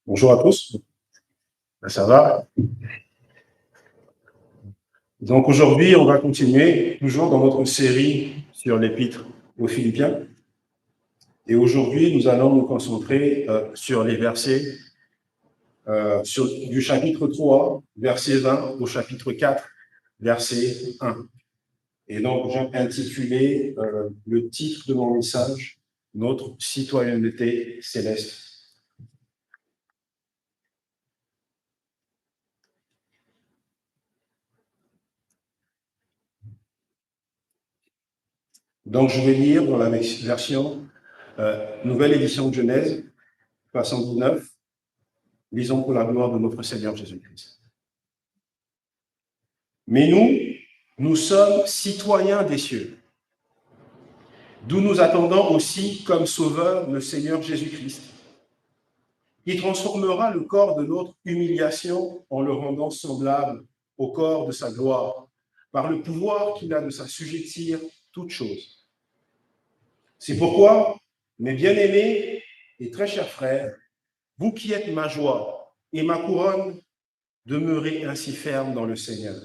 Bonjour à tous, ça va? Donc aujourd'hui, on va continuer toujours dans notre série sur l'épître aux Philippiens. Et aujourd'hui, nous allons nous concentrer sur les versets du chapitre 3, verset 20, au chapitre 4, verset 1. Et donc, j'ai intitulé le titre de mon message, Notre citoyenneté céleste. Donc, je vais lire dans la version Nouvelle édition de Genèse, 79. Lisons pour la gloire de notre Seigneur Jésus-Christ. Mais nous sommes citoyens des cieux, d'où nous attendons aussi comme sauveur le Seigneur Jésus-Christ, qui transformera le corps de notre humiliation en le rendant semblable au corps de sa gloire, par le pouvoir qu'il a de s'assujettir toutes choses. C'est pourquoi, mes bien-aimés et très chers frères, vous qui êtes ma joie et ma couronne, demeurez ainsi fermes dans le Seigneur.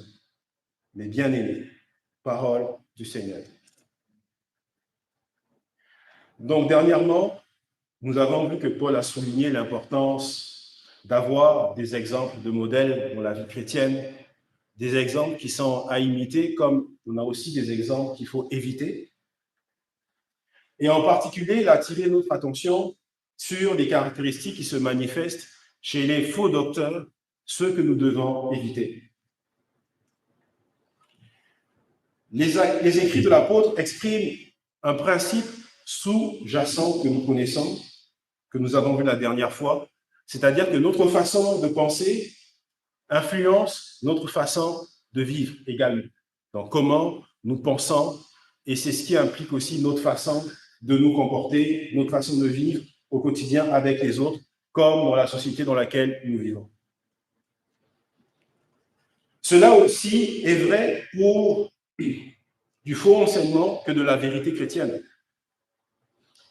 Mes bien-aimés, parole du Seigneur. Donc, dernièrement, nous avons vu que Paul a souligné l'importance d'avoir des exemples de modèles dans la vie chrétienne, des exemples qui sont à imiter, comme on a aussi des exemples qu'il faut éviter. Et en particulier, il a attiré notre attention sur les caractéristiques qui se manifestent chez les faux docteurs, ceux que nous devons éviter. Les écrits de l'apôtre expriment un principe sous-jacent que nous connaissons, que nous avons vu la dernière fois, c'est-à-dire que notre façon de penser influence notre façon de vivre également. Donc, comment nous pensons, et c'est ce qui implique aussi notre façon de nous comporter, notre façon de vivre au quotidien avec les autres, comme dans la société dans laquelle nous vivons. Cela aussi est vrai pour du faux enseignement que de la vérité chrétienne.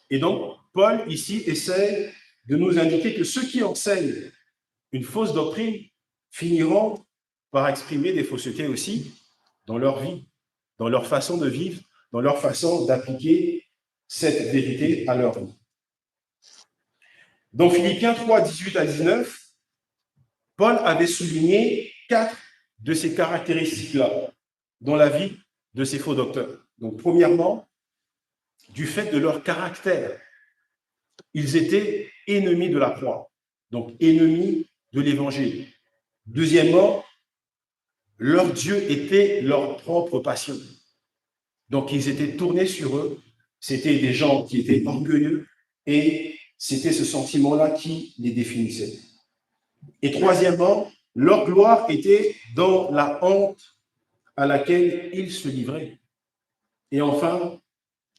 Et donc, Paul, ici, essaie de nous indiquer que ceux qui enseignent une fausse doctrine finiront par exprimer des faussetés aussi dans leur vie, dans leur façon de vivre, dans leur façon d'appliquer cette vérité à leur vie. Dans Philippiens 3, 18 à 19, Paul avait souligné 4 de ces caractéristiques-là dans la vie de ces faux docteurs. Donc, premièrement, du fait de leur caractère, ils étaient ennemis de la croix, donc ennemis de l'évangile. Deuxièmement, leur Dieu était leur propre passion. Donc, ils étaient tournés sur eux. C'était des gens qui étaient orgueilleux et c'était ce sentiment-là qui les définissait. Et troisièmement, leur gloire était dans la honte à laquelle ils se livraient. Et enfin,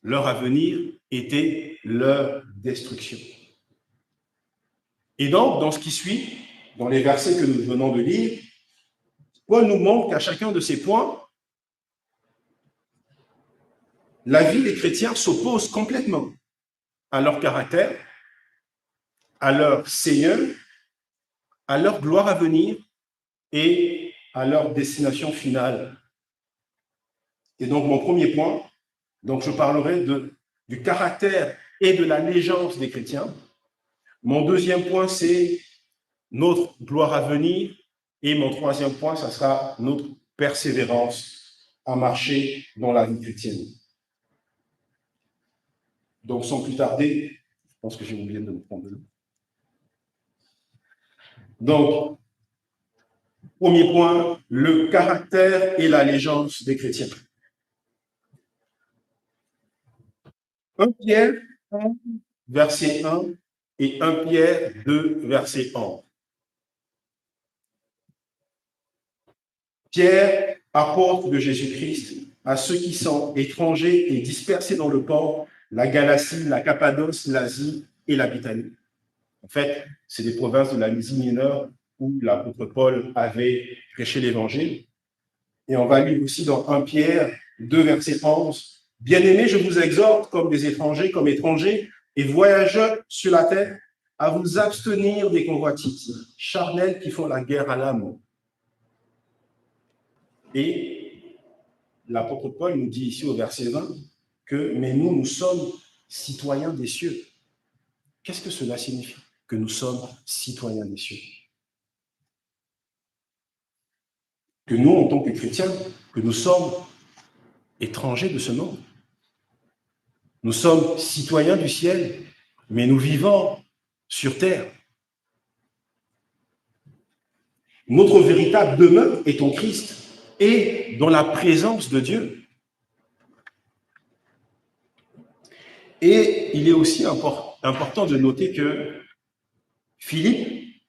leur avenir était leur destruction. Et donc, dans ce qui suit, dans les versets que nous venons de lire, Paul nous montre qu'à chacun de ces points, la vie des chrétiens s'oppose complètement à leur caractère, à leur Seigneur, à leur gloire à venir et à leur destination finale. Et donc, mon premier point, donc je parlerai du caractère et de l'allégeance des chrétiens. Mon deuxième point, c'est notre gloire à venir. Et mon troisième point, ça sera notre persévérance à marcher dans la vie chrétienne. Donc, sans plus tarder, je pense que j'ai oublié de me prendre de l'eau. Donc, premier point, le caractère et l'allégeance des chrétiens. 1 Pierre 1, verset 1 et 1 Pierre 2, verset 11. Pierre, apôtre de Jésus-Christ, à ceux qui sont étrangers et dispersés dans le port, la Galatie, la Cappadoce, l'Asie et la Bithynie. En fait, c'est des provinces de l'Asie mineure où l'apôtre Paul avait prêché l'évangile. Et on va lire aussi dans 1 Pierre 2, verset 11. Bien-aimés, je vous exhorte comme des étrangers, comme étrangers et voyageurs sur la terre, à vous abstenir des convoitises charnelles qui font la guerre à l'âme. Et l'apôtre Paul nous dit ici au verset 20 que « mais nous sommes citoyens des cieux ». Qu'est-ce que cela signifie? Que nous sommes citoyens des cieux. Que nous, en tant que chrétiens, que nous sommes étrangers de ce monde. Nous sommes citoyens du ciel, mais nous vivons sur terre. Notre véritable demeure est en Christ et dans la présence de Dieu. Et il est aussi important de noter que Philippe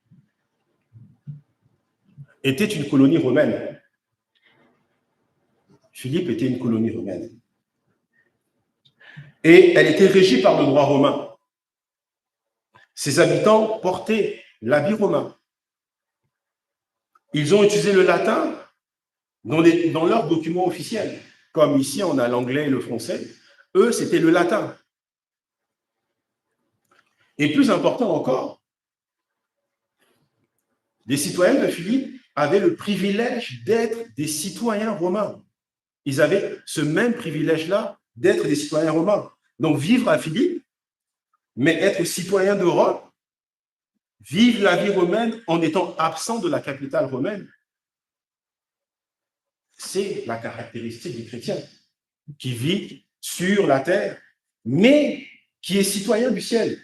était une colonie romaine. Philippe était une colonie romaine. Et elle était régie par le droit romain. Ses habitants portaient l'habit romain. Ils ont utilisé le latin dans leurs documents officiels. Comme ici, on a l'anglais et le français. Eux, c'était le latin. Et plus important encore, les citoyens de Philippe avaient le privilège d'être des citoyens romains. Ils avaient ce même privilège-là d'être des citoyens romains. Donc, vivre à Philippe, mais être citoyen de Rome, vivre la vie romaine en étant absent de la capitale romaine, c'est la caractéristique du chrétien qui vit sur la terre, mais qui est citoyen du ciel.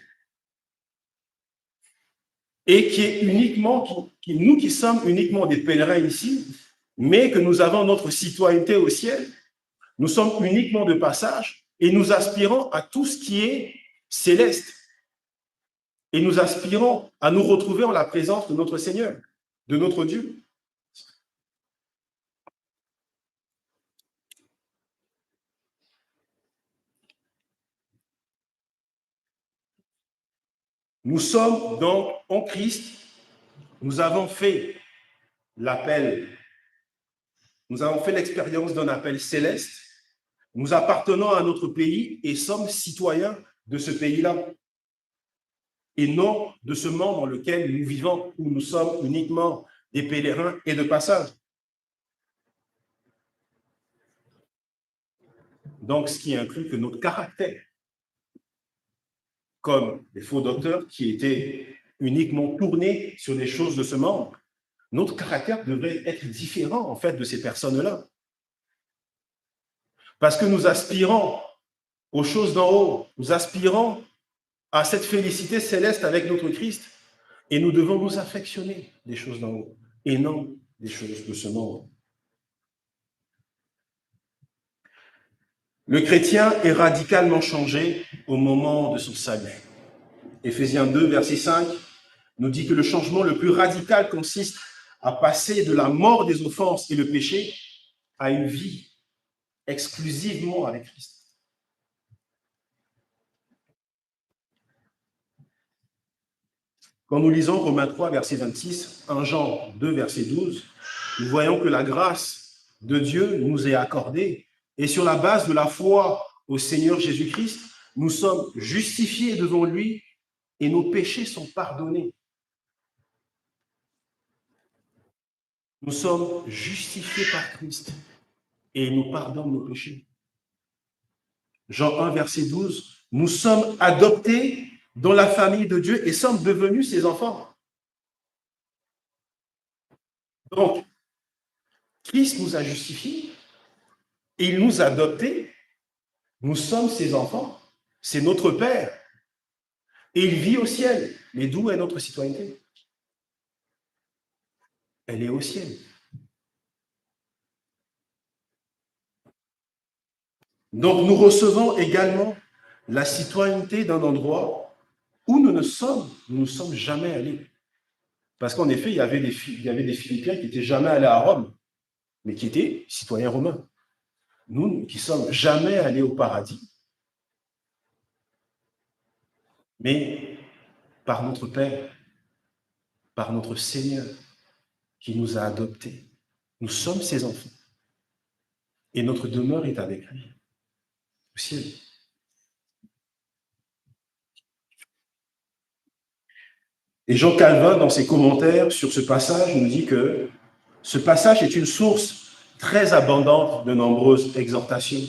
Et qui est uniquement, nous qui sommes uniquement des pèlerins ici, mais que nous avons notre citoyenneté au ciel, nous sommes uniquement de passage et nous aspirons à tout ce qui est céleste. Et nous aspirons à nous retrouver en la présence de notre Seigneur, de notre Dieu. Nous sommes donc en Christ, nous avons fait l'appel, nous avons fait l'expérience d'un appel céleste, nous appartenons à notre pays et sommes citoyens de ce pays-là, et non de ce monde dans lequel nous vivons, où nous sommes uniquement des pèlerins et de passage. Donc, ce qui inclut que notre caractère, comme les faux docteurs qui étaient uniquement tournés sur les choses de ce monde, notre caractère devrait être différent, en fait, de ces personnes-là. Parce que nous aspirons aux choses d'en haut, nous aspirons à cette félicité céleste avec notre Christ, et nous devons nous affectionner des choses d'en haut, et non des choses de ce monde. Le chrétien est radicalement changé au moment de son salut. Éphésiens 2, verset 5, nous dit que le changement le plus radical consiste à passer de la mort des offenses et le péché à une vie exclusivement avec Christ. Quand nous lisons Romains 3, verset 26, 1 Jean 2, verset 12, nous voyons que la grâce de Dieu nous est accordée et sur la base de la foi au Seigneur Jésus-Christ, nous sommes justifiés devant lui et nos péchés sont pardonnés. Nous sommes justifiés par Christ et il nous pardonne nos péchés. Jean 1, verset 12, nous sommes adoptés dans la famille de Dieu et sommes devenus ses enfants. Donc, Christ nous a justifiés et il nous a adoptés. Nous sommes ses enfants. C'est notre Père. Et il vit au ciel. Mais d'où est notre citoyenneté? Elle est au ciel. Donc, nous recevons également la citoyenneté d'un endroit où nous ne sommes jamais allés. Parce qu'en effet, il y avait des Philippiens qui n'étaient jamais allés à Rome, mais qui étaient citoyens romains. Nous qui sommes jamais allés au paradis, mais par notre Père, par notre Seigneur, qui nous a adoptés. Nous sommes ses enfants. Et notre demeure est avec lui, au ciel. Et Jean Calvin, dans ses commentaires sur ce passage, nous dit que ce passage est une source très abondante de nombreuses exhortations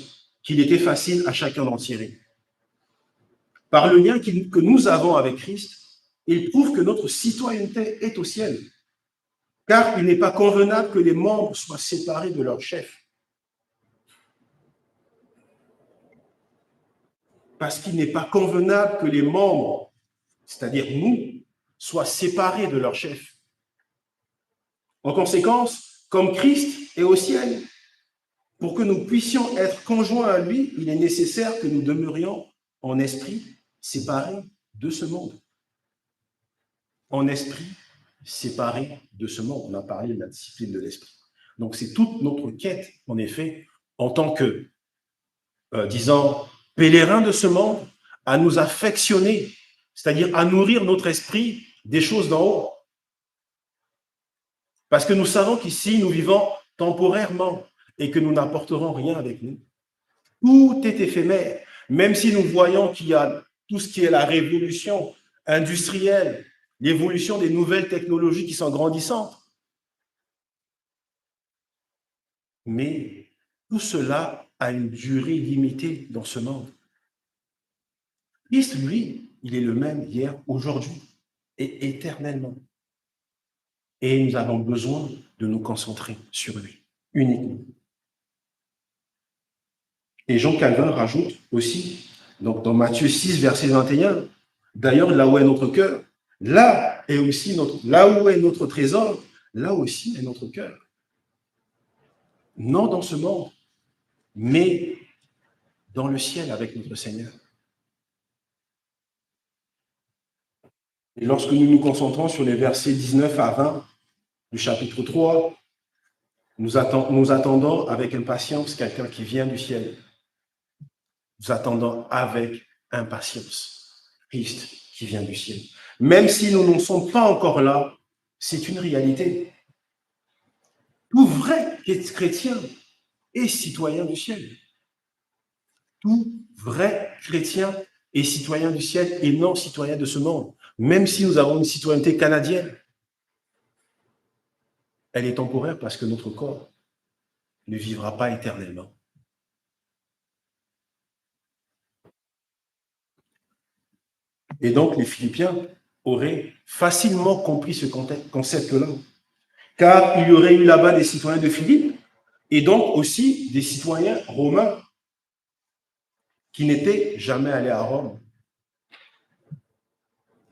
qu'il était facile à chacun d'en tirer. Par le lien que nous avons avec Christ, il prouve que notre citoyenneté est au ciel, car il n'est pas convenable que les membres soient séparés de leur chef. Parce qu'il n'est pas convenable que les membres, c'est-à-dire nous, soient séparés de leur chef. En conséquence, comme Christ est au ciel, pour que nous puissions être conjoints à lui, il est nécessaire que nous demeurions en esprit séparés de ce monde. En esprit séparés de ce monde. On a parlé de la discipline de l'esprit. Donc, c'est toute notre quête, en effet, en tant que, disons, pèlerins de ce monde, à nous affectionner, c'est-à-dire à nourrir notre esprit des choses d'en haut. Parce que nous savons qu'ici, nous vivons temporairement et que nous n'apporterons rien avec nous. Tout est éphémère, même si nous voyons qu'il y a tout ce qui est la révolution industrielle, l'évolution des nouvelles technologies qui sont grandissantes. Mais tout cela a une durée limitée dans ce monde. Christ, lui, il est le même hier, aujourd'hui et éternellement. Et nous avons besoin de nous concentrer sur lui, uniquement. Et Jean Calvin rajoute aussi, donc dans Matthieu 6, verset 21, d'ailleurs, là où est notre cœur, là où est notre trésor, là aussi est notre cœur. Non dans ce monde, mais dans le ciel avec notre Seigneur. Et lorsque nous nous concentrons sur les versets 19 à 20 du chapitre 3, nous attendons avec impatience quelqu'un qui vient du ciel. Nous attendons avec impatience Christ qui vient du ciel. Même si nous n'en sommes pas encore là, c'est une réalité. Tout vrai chrétien est citoyen du ciel. Tout vrai chrétien est citoyen du ciel et non citoyen de ce monde. Même si nous avons une citoyenneté canadienne, elle est temporaire parce que notre corps ne vivra pas éternellement. Et donc, les Philippiens auraient facilement compris ce concept-là, car il y aurait eu là-bas des citoyens de Philippe et donc aussi des citoyens romains qui n'étaient jamais allés à Rome.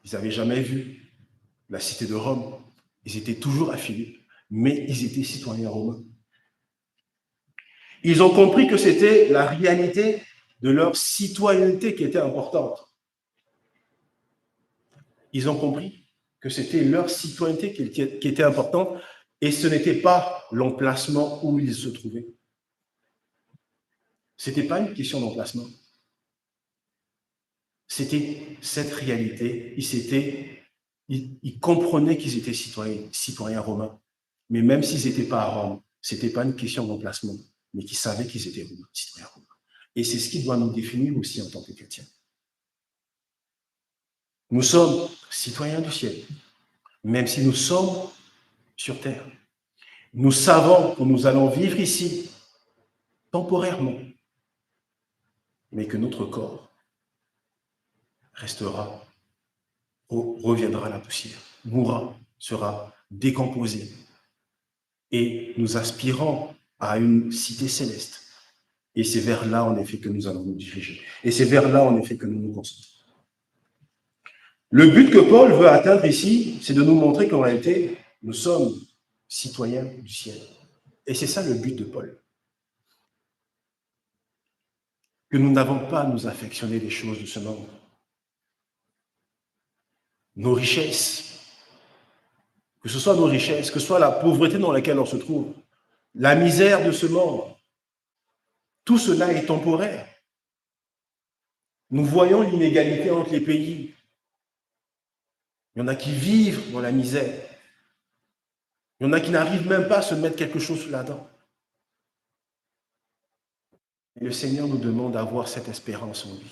Ils n'avaient jamais vu la cité de Rome. Ils étaient toujours à Philippe, mais ils étaient citoyens romains. Ils ont compris que c'était la réalité de leur citoyenneté qui était importante. Ils ont compris que c'était leur citoyenneté qui était importante et ce n'était pas l'emplacement où ils se trouvaient. Ce n'était pas une question d'emplacement. C'était cette réalité. Ils comprenaient qu'ils étaient citoyens romains. Mais même s'ils n'étaient pas à Rome, ce n'était pas une question d'emplacement, mais qu'ils savaient qu'ils étaient romains, citoyens romains. Et c'est ce qui doit nous définir aussi en tant que chrétiens. Nous sommes citoyens du ciel, même si nous sommes sur terre. Nous savons que nous allons vivre ici temporairement, mais que notre corps restera, reviendra à la poussière, mourra, sera décomposé. Et nous aspirons à une cité céleste. Et c'est vers là, en effet, que nous allons nous diriger. Et c'est vers là, en effet, que nous nous concentrons. Le but que Paul veut atteindre ici, c'est de nous montrer qu'en réalité, nous sommes citoyens du ciel. Et c'est ça le but de Paul. Que nous n'avons pas à nous affectionner des choses de ce monde. Nos richesses, que ce soit nos richesses, que ce soit la pauvreté dans laquelle on se trouve, la misère de ce monde, tout cela est temporaire. Nous voyons l'inégalité entre les pays. Il y en a qui vivent dans la misère. Il y en a qui n'arrivent même pas à se mettre quelque chose là-dedans. Et le Seigneur nous demande d'avoir cette espérance en lui.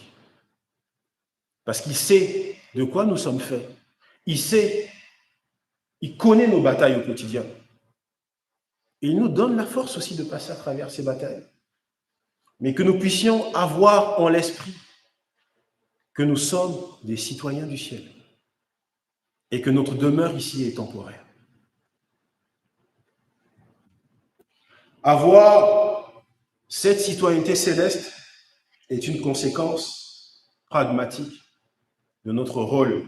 Parce qu'il sait de quoi nous sommes faits. Il sait, il connaît nos batailles au quotidien. Et il nous donne la force aussi de passer à travers ces batailles. Mais que nous puissions avoir en l'esprit que nous sommes des citoyens du ciel et que notre demeure ici est temporaire. Avoir cette citoyenneté céleste est une conséquence pragmatique de notre rôle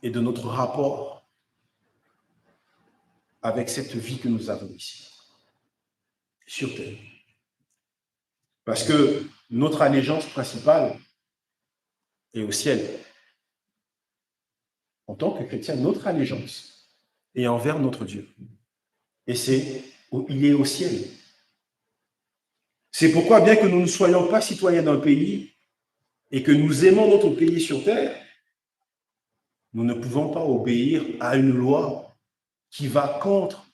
et de notre rapport avec cette vie que nous avons ici, sur Terre. Parce que notre allégeance principale est au ciel. En tant que chrétien, notre allégeance est envers notre Dieu. Et il est au ciel. C'est pourquoi, bien que nous ne soyons pas citoyens d'un pays et que nous aimons notre pays sur terre, nous ne pouvons pas obéir à une loi qui va contre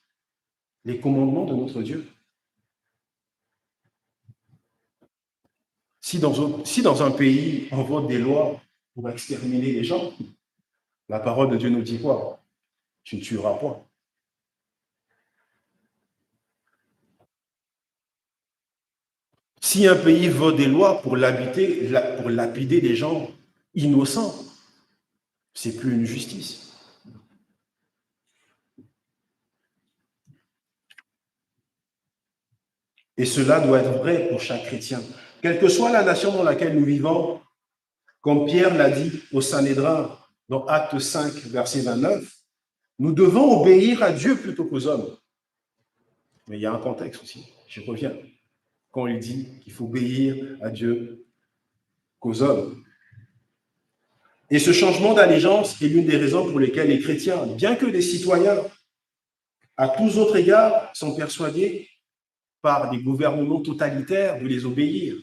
les commandements de notre Dieu. Si dans un pays, on vote des lois pour exterminer les gens, la parole de Dieu nous dit quoi? Tu ne tueras point. Si un pays vote des lois pour lapider des gens innocents, c'est plus une justice. Et cela doit être vrai pour chaque chrétien. Quelle que soit la nation dans laquelle nous vivons, comme Pierre l'a dit au Sanhédrin dans Acte 5, verset 29, nous devons obéir à Dieu plutôt qu'aux hommes. Mais il y a un contexte aussi, je reviens, quand il dit qu'il faut obéir à Dieu qu'aux hommes. Et ce changement d'allégeance est l'une des raisons pour lesquelles les chrétiens, bien que des citoyens, à tous autres égards, sont persuadés par des gouvernements totalitaires de les obéir.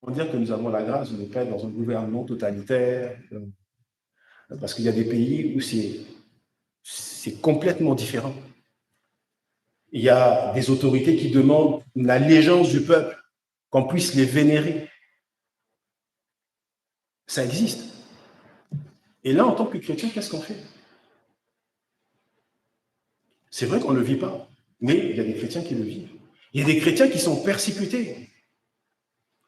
On dire que nous avons la grâce de ne pas être dans un gouvernement totalitaire, parce qu'il y a des pays où c'est complètement différent. Il y a des autorités qui demandent l'allégeance du peuple, qu'on puisse les vénérer. Ça existe. Et là, en tant que chrétien, qu'est-ce qu'on fait? C'est vrai qu'on ne le vit pas, mais il y a des chrétiens qui le vivent. Il y a des chrétiens qui sont persécutés.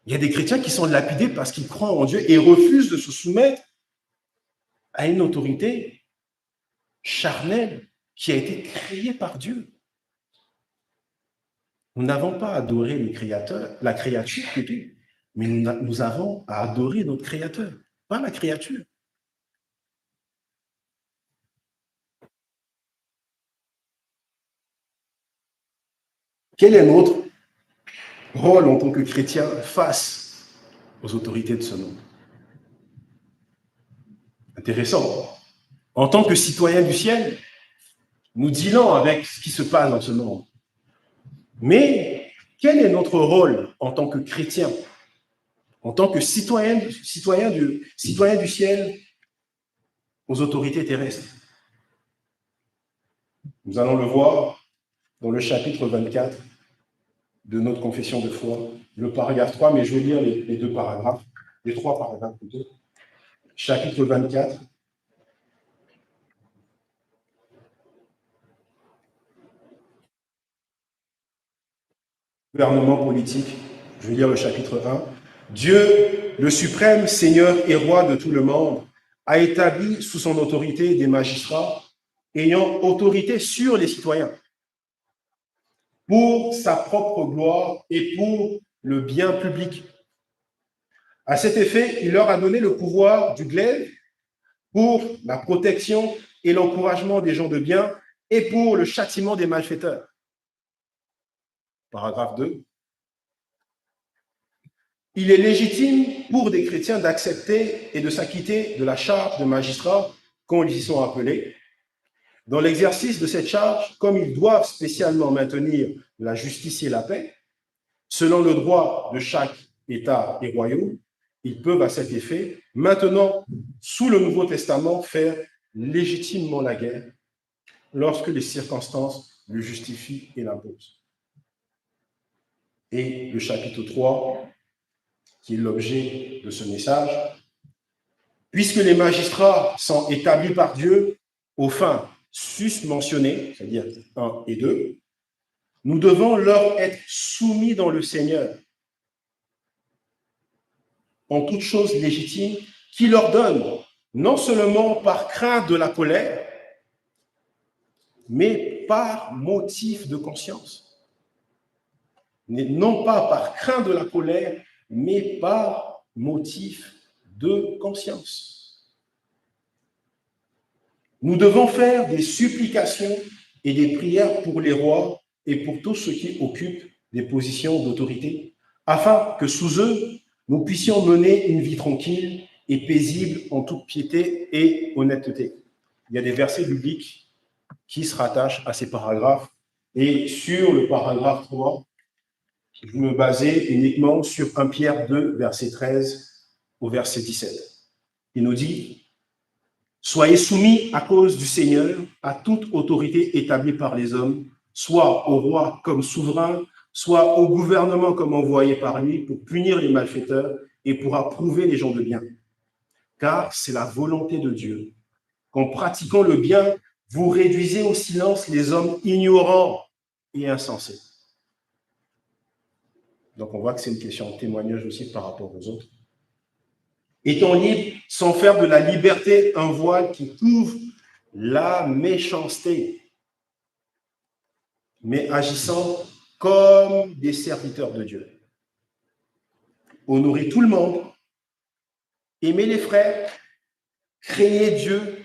Il y a des chrétiens qui sont lapidés parce qu'ils croient en Dieu et refusent de se soumettre à une autorité charnelle qui a été créée par Dieu. Nous n'avons pas adoré le Créateur, la créature plutôt, mais nous avons à adorer notre Créateur, pas la créature. Quel est notre rôle en tant que chrétien face aux autorités de ce monde? Intéressant. En tant que citoyen du ciel, nous dealons avec ce qui se passe dans ce monde. Mais quel est notre rôle en tant que chrétien, en tant que citoyen du ciel aux autorités terrestres? Nous allons le voir dans le chapitre 24 de notre confession de foi, le paragraphe 3, mais je vais lire les deux paragraphes, les trois paragraphes plutôt. Chapitre 24. Gouvernement politique, je vais lire le chapitre 1. Dieu, le suprême Seigneur et roi de tout le monde, a établi sous son autorité des magistrats ayant autorité sur les citoyens, pour sa propre gloire et pour le bien public. À cet effet, il leur a donné le pouvoir du glaive pour la protection et l'encouragement des gens de bien et pour le châtiment des malfaiteurs. Paragraphe 2. Il est légitime pour des chrétiens d'accepter et de s'acquitter de la charge de magistrat quand ils y sont appelés. Dans l'exercice de cette charge, comme ils doivent spécialement maintenir la justice et la paix, selon le droit de chaque État et royaume, ils peuvent à cet effet, maintenant, sous le Nouveau Testament, faire légitimement la guerre lorsque les circonstances le justifient et l'imposent. Et le chapitre 3, qui est l'objet de ce message. Puisque les magistrats sont établis par Dieu aux fins susmentionnées, c'est-à-dire 1 et 2, nous devons leur être soumis dans le Seigneur, en toute chose légitime, qui leur donne, non seulement par crainte de la colère, mais par motif de conscience. Non pas par crainte de la colère, mais par motif de conscience. Nous devons faire des supplications et des prières pour les rois et pour tous ceux qui occupent des positions d'autorité, afin que sous eux, nous puissions mener une vie tranquille et paisible en toute piété et honnêteté. Il y a des versets bibliques qui se rattachent à ces paragraphes. Et sur le paragraphe 3, je me basais uniquement sur 1 Pierre 2, verset 13 au verset 17. Il nous dit « Soyez soumis à cause du Seigneur à toute autorité établie par les hommes, soit au roi comme souverain, soit au gouvernement comme envoyé par lui pour punir les malfaiteurs et pour approuver les gens de bien. Car c'est la volonté de Dieu qu'en pratiquant le bien, vous réduisez au silence les hommes ignorants et insensés. » Donc, on voit que c'est une question de témoignage aussi par rapport aux autres. Étant libre, sans faire de la liberté un voile qui couvre la méchanceté, mais agissant comme des serviteurs de Dieu. Honorez tout le monde, aimez les frères, craignez Dieu,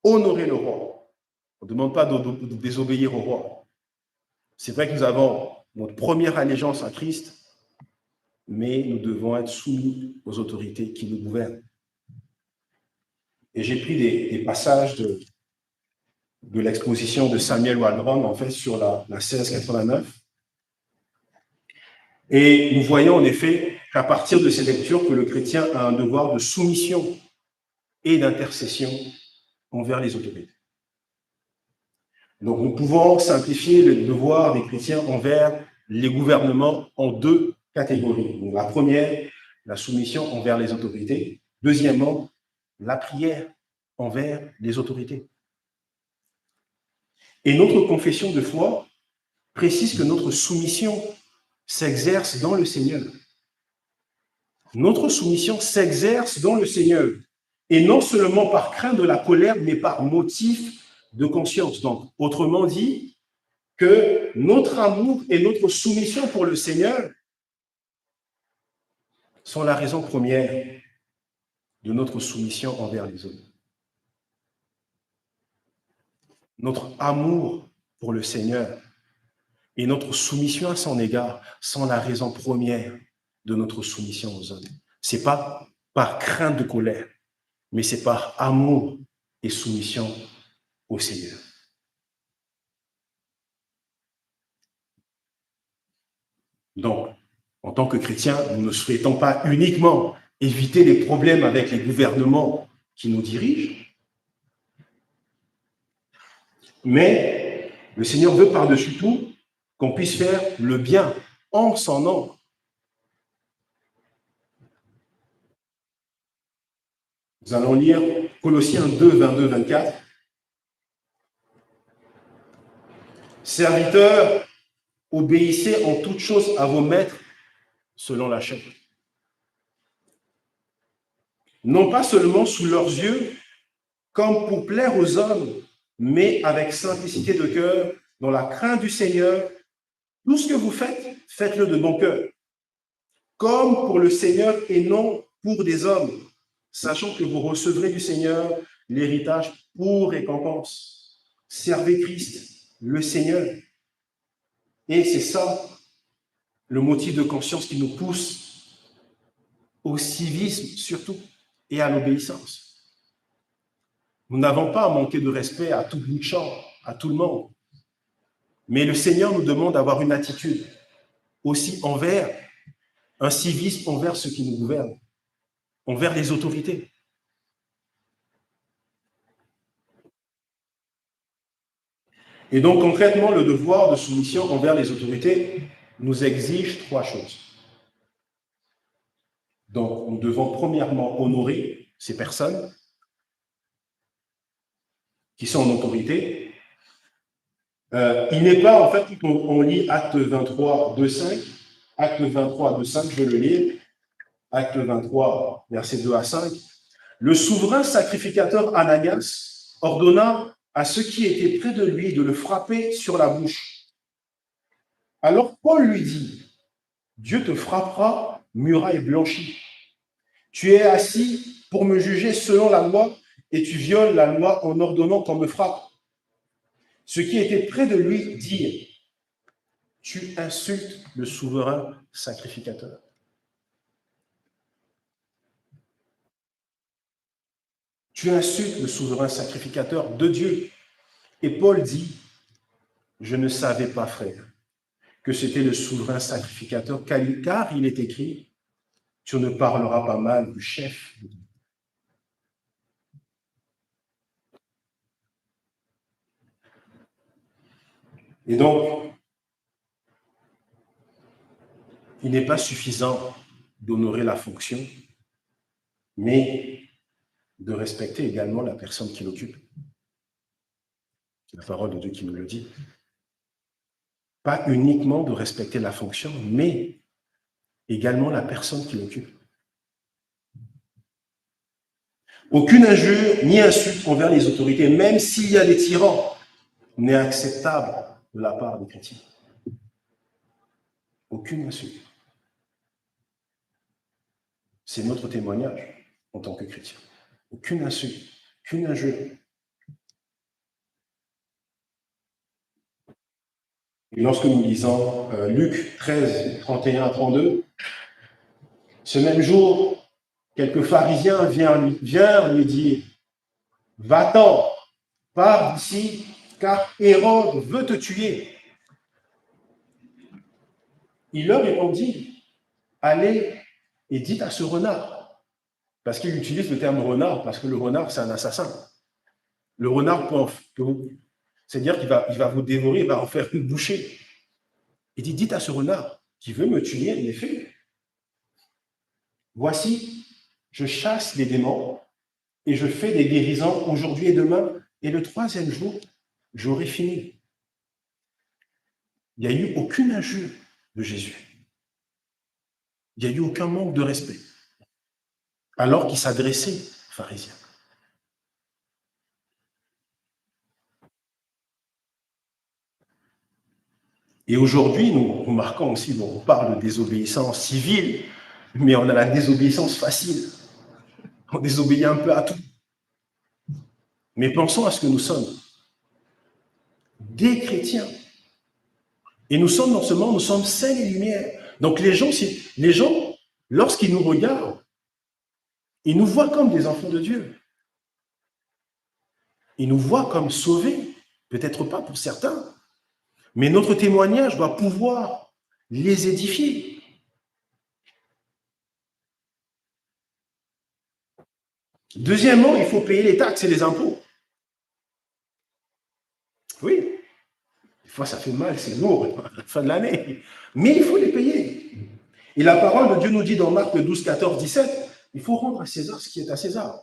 honorez le roi. On ne demande pas de désobéir au roi. C'est vrai que nous avons notre première allégeance à Christ, mais nous devons être soumis aux autorités qui nous gouvernent. Et j'ai pris des passages de l'exposition de Samuel Waldron, en fait, sur la 1689. Et nous voyons en effet qu'à partir de ces lectures, que le chrétien a un devoir de soumission et d'intercession envers les autorités. Donc nous pouvons simplifier le devoir des chrétiens envers les gouvernements en deux catégories. Donc, la première, la soumission envers les autorités. Deuxièmement, la prière envers les autorités. Et notre confession de foi précise que notre soumission s'exerce dans le Seigneur. Notre soumission s'exerce dans le Seigneur. Et non seulement par crainte de la colère, mais par motif de conscience. Donc, autrement dit, que notre amour et notre soumission pour le Seigneur sont la raison première de notre soumission envers les autres. Notre amour pour le Seigneur et notre soumission à son égard sont la raison première de notre soumission aux hommes. Ce n'est pas par crainte de colère, mais c'est par amour et soumission au Seigneur. Donc, en tant que chrétiens, nous ne souhaitons pas uniquement éviter les problèmes avec les gouvernements qui nous dirigent, mais le Seigneur veut par-dessus tout qu'on puisse faire le bien en son nom. Nous allons lire Colossiens 2, 22, 24. Serviteurs, obéissez en toutes choses à vos maîtres selon la chair. Non pas seulement sous leurs yeux, comme pour plaire aux hommes, mais avec simplicité de cœur, dans la crainte du Seigneur. Tout ce que vous faites, faites-le de bon cœur, comme pour le Seigneur et non pour des hommes, sachant que vous recevrez du Seigneur l'héritage pour récompense. Servez Christ, le Seigneur. Et c'est ça, le motif de conscience qui nous pousse au civisme surtout et à l'obéissance. Nous n'avons pas à manquer de respect à tout bout de champ, à tout le monde. Mais le Seigneur nous demande d'avoir une attitude aussi envers, un civisme envers ceux qui nous gouvernent, envers les autorités. Et donc concrètement, le devoir de soumission envers les autorités nous exige trois choses. Donc, nous devons premièrement honorer ces personnes qui sont en autorité. Il n'est pas, en fait, on lit Acte 23, 2, 5. Acte 23, 2, 5, je vais le lire. Acte 23, versets 2 à 5. Le souverain sacrificateur Ananias ordonna à ceux qui étaient près de lui de le frapper sur la bouche. Alors Paul lui dit, Dieu te frappera, muraille blanchie. Tu es assis pour me juger selon la loi et tu violes la loi en ordonnant qu'on me frappe. Ceux qui étaient près de lui dirent, tu insultes le souverain sacrificateur. Tu insultes le souverain sacrificateur de Dieu. Et Paul dit, je ne savais pas, frère, que c'était le souverain sacrificateur, car il est écrit, tu ne parleras pas mal du chef. Et donc, il n'est pas suffisant d'honorer la fonction, mais de respecter également la personne qui l'occupe. C'est la parole de Dieu qui nous le dit. Pas uniquement de respecter la fonction, mais également la personne qui l'occupe. Aucune injure ni insulte envers les autorités, même s'il y a des tyrans, n'est acceptable de la part des chrétiens. Aucune insulte. C'est notre témoignage en tant que chrétien. Aucune insulte, aucune injure. Et lorsque nous lisons Luc 13, 31 à 32, ce même jour, quelques pharisiens viennent lui dire, va-t'en, pars d'ici, car Hérode veut te tuer. Il leur répondit, allez et dites à ce renard, parce qu'il utilise le terme renard, parce que le renard, c'est un assassin. Le renard c'est-à-dire qu'il va vous dévorer, il va en faire une bouchée. Il dit, dites à ce renard qui veut me tuer, en effet, voici, je chasse les démons et je fais des guérisons aujourd'hui et demain, et le troisième jour, j'aurai fini. Il n'y a eu aucune injure de Jésus. Il n'y a eu aucun manque de respect, alors qu'il s'adressait aux pharisiens. Et aujourd'hui, nous remarquons aussi, on parle de désobéissance civile, mais on a la désobéissance facile. On désobéit un peu à tout. Mais pensons à ce que nous sommes. Des chrétiens. Et nous sommes non seulement, nous sommes saints et lumière. Donc les gens, lorsqu'ils nous regardent, ils nous voient comme des enfants de Dieu. Ils nous voient comme sauvés, peut-être pas pour certains, mais notre témoignage doit pouvoir les édifier. Deuxièmement, il faut payer les taxes et les impôts. Oui, des fois ça fait mal, c'est lourd à la fin de l'année, mais il faut les payer. Et la parole de Dieu nous dit dans Marc 12, 14, 17, il faut rendre à César ce qui est à César.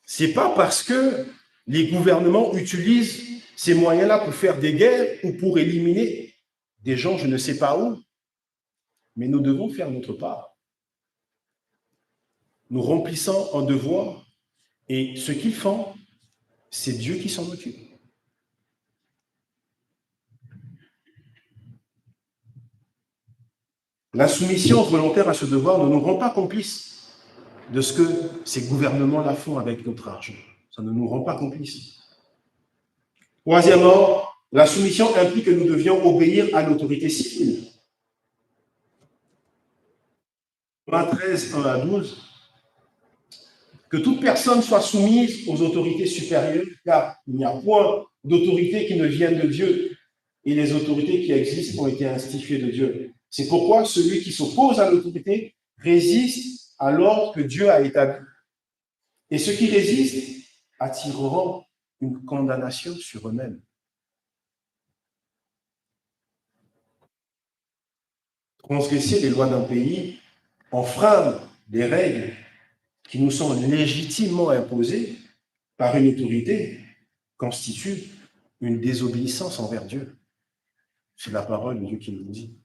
C'est pas parce que les gouvernements utilisent ces moyens-là pour faire des guerres ou pour éliminer des gens je ne sais pas où, mais nous devons faire notre part. Nous remplissons un devoir et ce qu'ils font, c'est Dieu qui s'en occupe. La soumission volontaire à ce devoir ne nous rend pas complices de ce que ces gouvernements-là font avec notre argent. Ça ne nous rend pas complices. Troisièmement, la soumission implique que nous devions obéir à l'autorité civile. Romains 13, 1 à 12. Que toute personne soit soumise aux autorités supérieures, car il n'y a point d'autorité qui ne vienne de Dieu, et les autorités qui existent ont été instituées de Dieu. C'est pourquoi celui qui s'oppose à l'autorité résiste à l'ordre que Dieu a établi. Et ceux qui résistent attireront une condamnation sur eux-mêmes. transgresser les lois d'un pays, enfreindre des règles qui nous sont légitimement imposées par une autorité, constitue une désobéissance envers Dieu. C'est la parole de Dieu qui nous dit.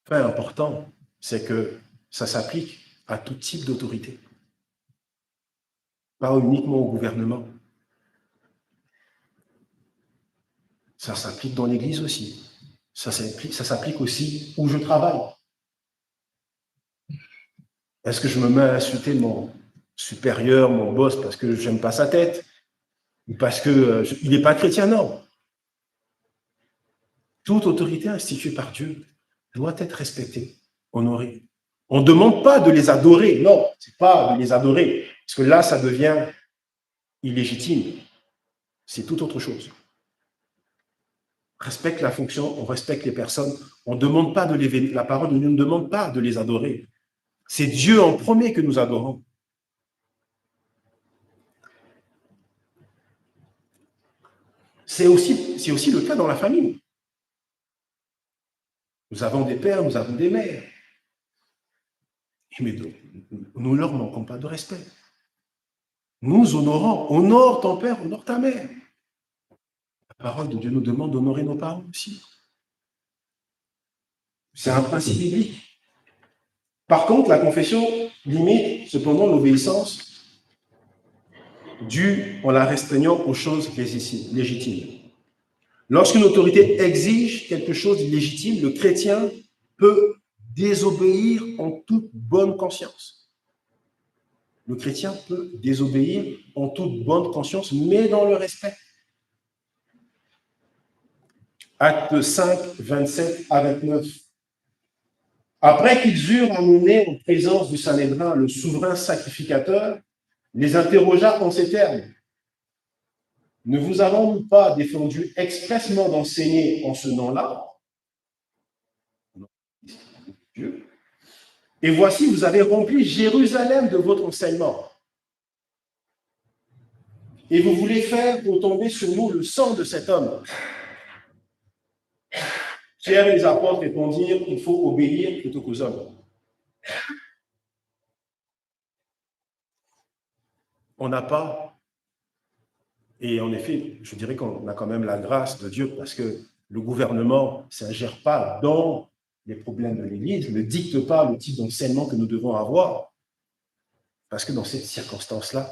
Fait important, c'est que ça s'applique à tout type d'autorité, pas uniquement au gouvernement. Ça s'applique dans l'Église aussi. Ça s'applique aussi où je travaille. Est-ce que je me mets à insulter mon supérieur, mon boss, parce que je n'aime pas sa tête? Ou parce qu'il n'est pas chrétien? Non. Toute autorité instituée par Dieu doit être respectée, honorée. On ne demande pas de les adorer. Non, ce n'est pas de les adorer. Parce que là, ça devient illégitime. C'est tout autre chose. Respecte la fonction, on respecte les personnes. On ne demande pas de les... La parole ne nous demande pas de les adorer. C'est Dieu en premier que nous adorons. C'est aussi le cas dans la famille. Nous avons des pères, nous avons des mères. Mais nous ne leur manquons pas de respect. Nous honorons. Honore ton père, honore ta mère. La parole de Dieu nous demande d'honorer nos parents aussi. C'est un principe biblique. Par contre, la confession limite cependant l'obéissance due en la restreignant aux choses légitimes. Lorsqu'une autorité exige quelque chose de légitime, le chrétien peut désobéir en toute bonne conscience. Le chrétien peut désobéir en toute bonne conscience, mais dans le respect. Actes 5, 27 à 29. Après qu'ils eurent amené en présence du Sanhédrin le souverain sacrificateur, les interrogea en ces termes. Ne vous avons-nous pas défendu expressement d'enseigner en ce nom-là? Et voici, vous avez rempli Jérusalem de votre enseignement. Et vous voulez faire retomber sur nous le sang de cet homme. Pierre et les apôtres répondirent, il faut obéir plutôt qu'aux hommes. On n'a pas, et en effet, je dirais qu'on a quand même la grâce de Dieu, parce que le gouvernement ne s'ingère pas dans les problèmes de l'Église, ne dicte pas le type d'enseignement que nous devons avoir, parce que dans cette circonstance-là,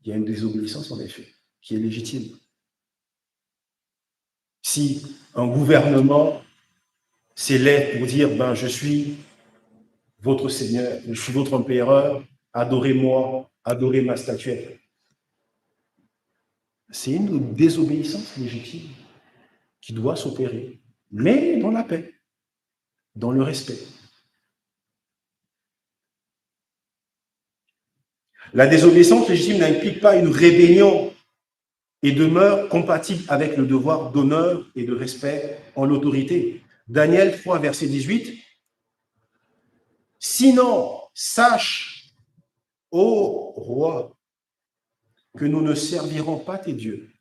il y a une désobéissance, en effet, qui est légitime. Si un gouvernement s'élève pour dire, ben, je suis votre Seigneur, je suis votre empereur, adorez-moi, adorez ma statuette. C'est une désobéissance légitime qui doit s'opérer, mais dans la paix, dans le respect. La désobéissance légitime n'implique pas une rébellion et demeure compatible avec le devoir d'honneur et de respect en l'autorité. Daniel 3, verset 18. Sinon, sache, ô roi, que nous ne servirons pas tes dieux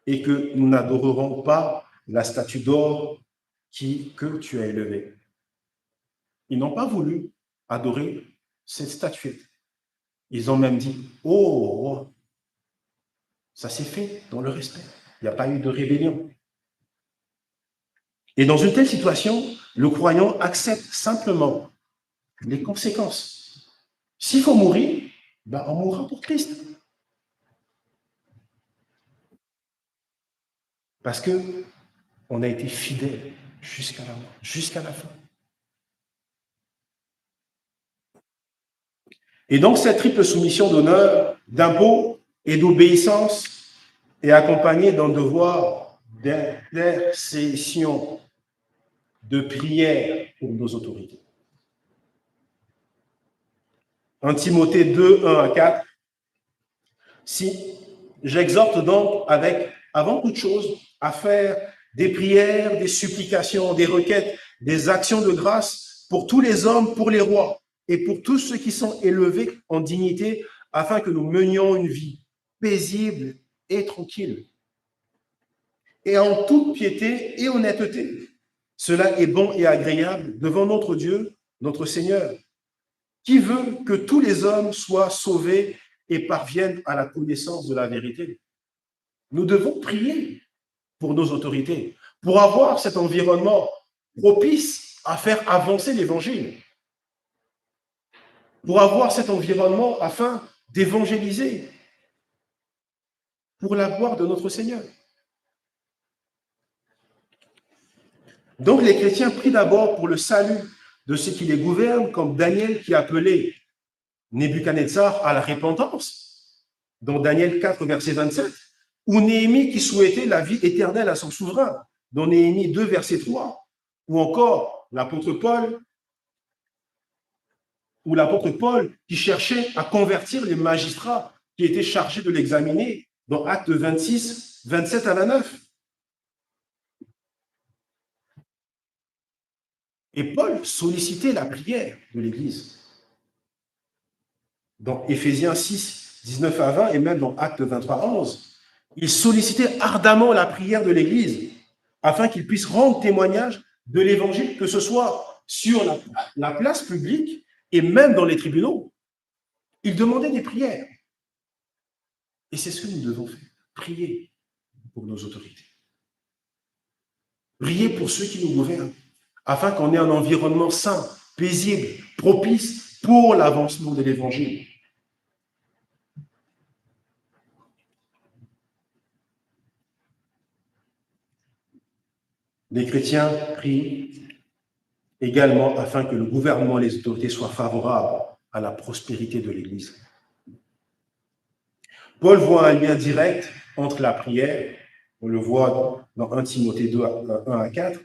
et que nous n'adorerons pas la statue d'or que tu as élevée. Ils n'ont pas voulu adorer cette statuette. Ils ont même dit, ô roi, ça s'est fait dans le respect. Il n'y a pas eu de rébellion. Et dans une telle situation, le croyant accepte simplement les conséquences. S'il faut mourir, ben on mourra pour Christ. Parce qu'on a été fidèle jusqu'à la mort, jusqu'à la fin. Et donc, cette triple soumission d'honneur, d'impôt et d'obéissance est accompagnée d'un devoir d'intercession, de prière pour nos autorités. En Timothée 2, 1 à 4, si j'exhorte donc avant toute chose, à faire des prières, des supplications, des requêtes, des actions de grâce pour tous les hommes, pour les rois et pour tous ceux qui sont élevés en dignité, afin que nous menions une vie paisible et tranquille, et en toute piété et honnêteté. Cela est bon et agréable devant notre Dieu, notre Seigneur, qui veut que tous les hommes soient sauvés et parviennent à la connaissance de la vérité. Nous devons prier pour nos autorités, pour avoir cet environnement propice à faire avancer l'Évangile, pour avoir cet environnement afin d'évangéliser pour la gloire de notre Seigneur. Donc les chrétiens prient d'abord pour le salut de ceux qui les gouvernent, comme Daniel qui appelait Nebuchadnezzar à la repentance, dans Daniel 4, verset 27, ou Néhémie qui souhaitait la vie éternelle à son souverain, dans Néhémie 2, verset 3, ou encore l'apôtre Paul qui cherchait à convertir les magistrats qui étaient chargés de l'examiner, dans Actes 26, 27 à 29. Et Paul sollicitait la prière de l'Église. Dans Éphésiens 6, 19 à 20 et même dans Actes 23, 11, il sollicitait ardemment la prière de l'Église afin qu'il puisse rendre témoignage de l'Évangile, que ce soit sur la place publique et même dans les tribunaux. Il demandait des prières. Et c'est ce que nous devons faire, prier pour nos autorités. Prier pour ceux qui nous gouvernent, afin qu'on ait un environnement sain, paisible, propice pour l'avancement de l'Évangile. Les chrétiens prient également afin que le gouvernement et les autorités soient favorables à la prospérité de l'Église. Paul voit un lien direct entre la prière, on le voit dans 1 Timothée 2, 1 à 4,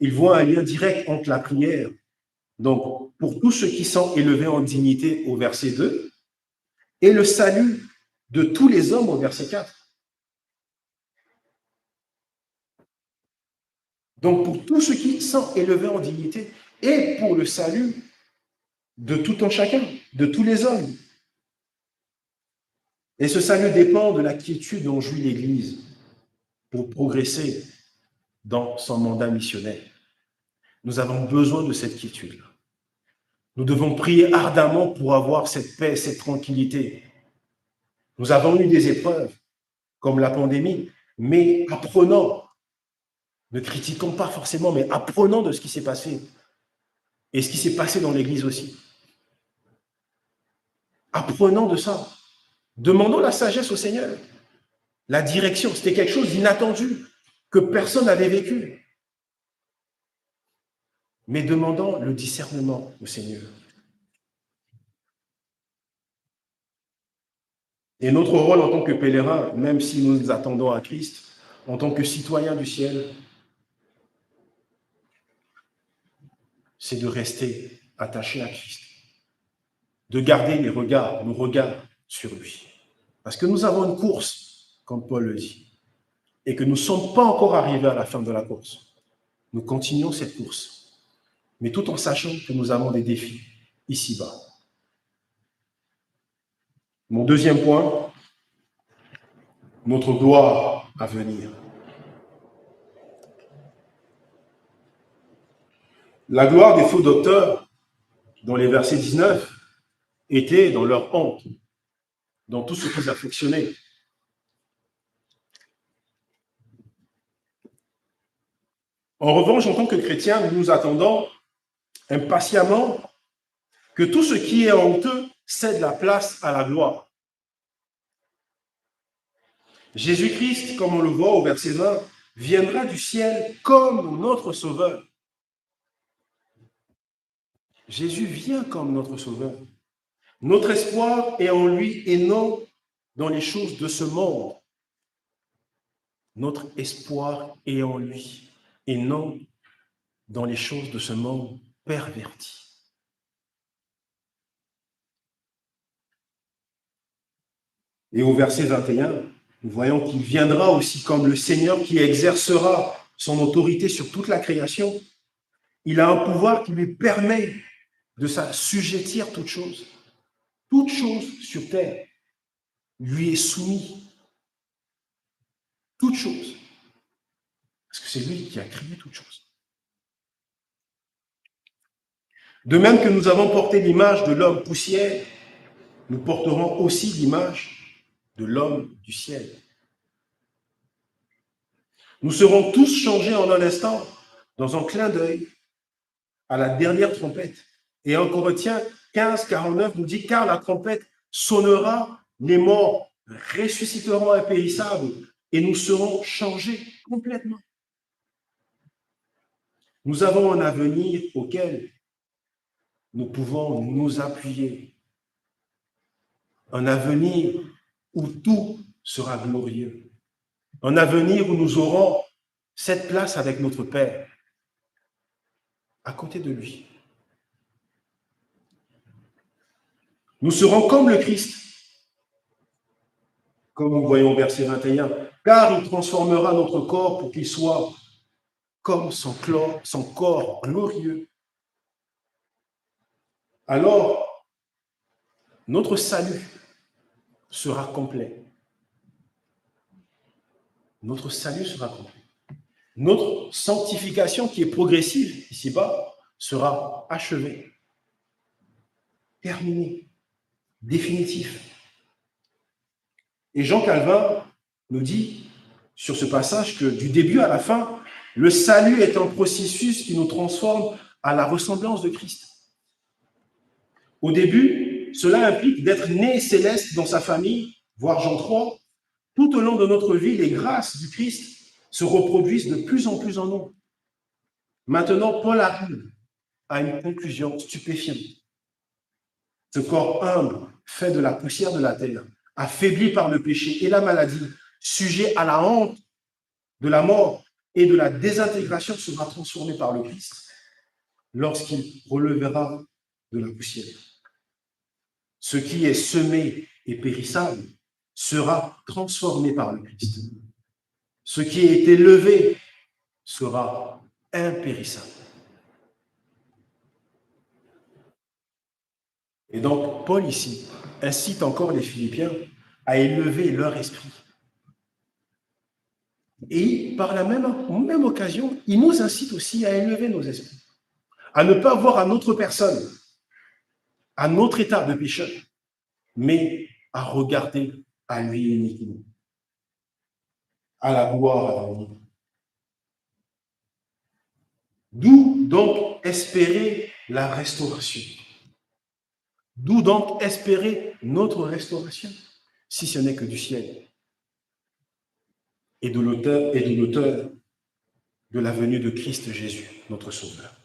il voit un lien direct entre la prière, donc pour tous ceux qui sont élevés en dignité au verset 2, et le salut de tous les hommes au verset 4. Donc pour tous ceux qui sont élevés en dignité et pour le salut de tout un chacun, de tous les hommes. Et ce salut dépend de la quiétude dont jouit l'Église pour progresser dans son mandat missionnaire. Nous avons besoin de cette quiétude-là. Nous devons prier ardemment pour avoir cette paix, cette tranquillité. Nous avons eu des épreuves, comme la pandémie, mais apprenons, ne critiquons pas forcément, mais apprenons de ce qui s'est passé et ce qui s'est passé dans l'Église aussi. Apprenons de ça. Demandons la sagesse au Seigneur. La direction, c'était quelque chose d'inattendu, que personne n'avait vécu. Mais demandons le discernement au Seigneur. Et notre rôle en tant que pèlerin, même si nous nous attendons à Christ, en tant que citoyens du ciel, c'est de rester attachés à Christ, de garder nos regards sur lui. Parce que nous avons une course, comme Paul le dit, et que nous ne sommes pas encore arrivés à la fin de la course. Nous continuons cette course, mais tout en sachant que nous avons des défis ici-bas. Mon deuxième point, notre gloire à venir. La gloire des faux docteurs, dans les versets 19, était dans leur honte, dans tout ce qu'ils affectionnaient. En revanche, en tant que chrétiens, nous nous attendons impatiemment que tout ce qui est honteux cède la place à la gloire. Jésus-Christ, comme on le voit au verset 20, viendra du ciel comme notre sauveur. Jésus vient comme notre sauveur. Notre espoir est en lui et non dans les choses de ce monde. Notre espoir est en lui et non dans les choses de ce monde perverti. Et au verset 21, nous voyons qu'il viendra aussi comme le Seigneur qui exercera son autorité sur toute la création. Il a un pouvoir qui lui permet de s'assujettir toute chose. Toute chose sur terre lui est soumise. choses. Parce que c'est lui qui a créé toutes choses. De même que nous avons porté l'image de l'homme poussière, nous porterons aussi l'image de l'homme du ciel. Nous serons tous changés en un instant, dans un clin d'œil, à la dernière trompette. Et en Corinthiens 15, 49 nous dit, car la trompette sonnera, les morts ressusciteront impérissables et nous serons changés complètement. Nous avons un avenir auquel nous pouvons nous appuyer. Un avenir où tout sera glorieux. Un avenir où nous aurons cette place avec notre Père, à côté de lui. Nous serons comme le Christ, comme nous voyons au verset 21, car il transformera notre corps pour qu'il soit comme son corps glorieux. Alors, notre salut sera complet. Notre salut sera complet. Notre sanctification qui est progressive ici-bas sera achevée, terminée, définitive. Et Jean Calvin nous dit sur ce passage que du début à la fin, le salut est un processus qui nous transforme à la ressemblance de Christ. Au début, cela implique d'être né céleste dans sa famille, voire Jean 3. Tout au long de notre vie, les grâces du Christ se reproduisent de plus en plus en nous. Maintenant, Paul arrive à une conclusion stupéfiante. Ce corps humble, fait de la poussière de la terre, affaibli par le péché et la maladie, sujet à la honte de la mort et de la désintégration, sera transformé par le Christ lorsqu'il relèvera de la poussière. Ce qui est semé et périssable sera transformé par le Christ. Ce qui a été levé sera impérissable. Et donc, Paul ici incite encore les Philippiens à élever leur esprit. Et par la même occasion, il nous incite aussi à élever nos esprits, à ne pas voir à notre personne, à notre état de pécheur, mais à regarder à lui uniquement, à la gloire à venir. D'où donc espérer la restauration. D'où donc espérer notre restauration, si ce n'est que du ciel et de l'auteur de la venue de Christ Jésus, notre Sauveur.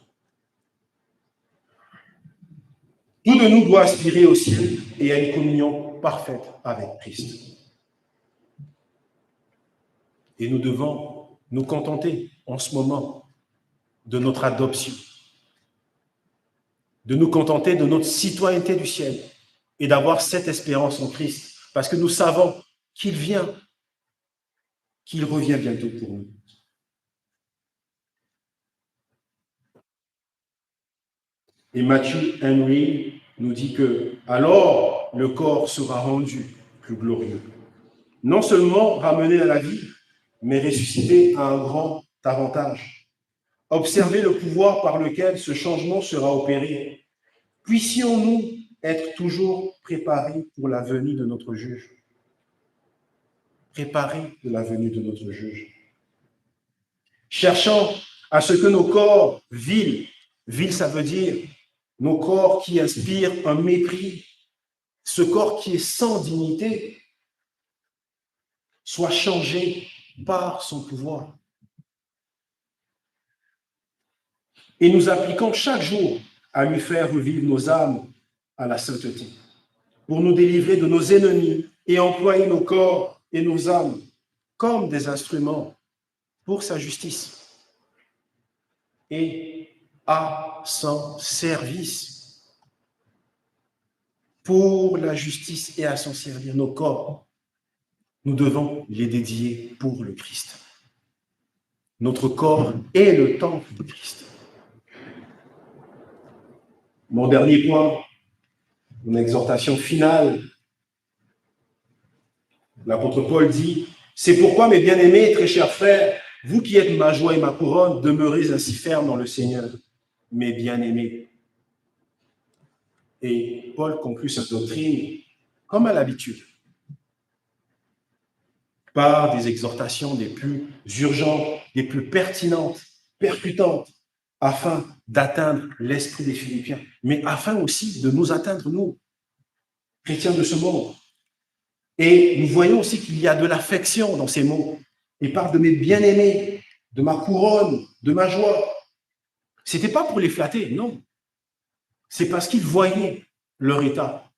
Tout de nous doit aspirer au ciel et à une communion parfaite avec Christ. Et nous devons nous contenter en ce moment de notre adoption, de nous contenter de notre citoyenneté du ciel et d'avoir cette espérance en Christ, parce que nous savons qu'il vient, qu'il revient bientôt pour nous. Et Matthew Henry nous dit que alors le corps sera rendu plus glorieux. Non seulement ramené à la vie, mais ressuscité à un grand avantage. Observez le pouvoir par lequel ce changement sera opéré. Puissions-nous être toujours préparés pour la venue de notre juge. Préparés pour la venue de notre juge. Cherchant à ce que nos corps vils ça veut dire nos corps qui inspirent un mépris, ce corps qui est sans dignité, soit changé par son pouvoir. Et nous appliquons chaque jour à lui faire revivre nos âmes à la sainteté, pour nous délivrer de nos ennemis et employer nos corps et nos âmes comme des instruments pour sa justice et à son service. Pour la justice et à son servir, nos corps, nous devons les dédier pour le Christ. Notre corps est le temple de Christ. Mon dernier point, mon exhortation finale, l'apôtre Paul dit C'est pourquoi, mes bien-aimés et très chers frères, vous qui êtes ma joie et ma couronne, demeurez ainsi fermes dans le Seigneur, mes bien-aimés. Et Paul conclut sa doctrine, comme à l'habitude, par des exhortations des plus urgentes, des plus pertinentes, percutantes, afin d'atteindre l'esprit des Philippiens, mais afin aussi de nous atteindre, nous, chrétiens de ce monde. Et nous voyons aussi qu'il y a de l'affection dans ces mots. Il parle de mes bien-aimés, de ma couronne, de ma joie. Ce n'était pas pour les flatter, non. C'est parce qu'il voyait leur état.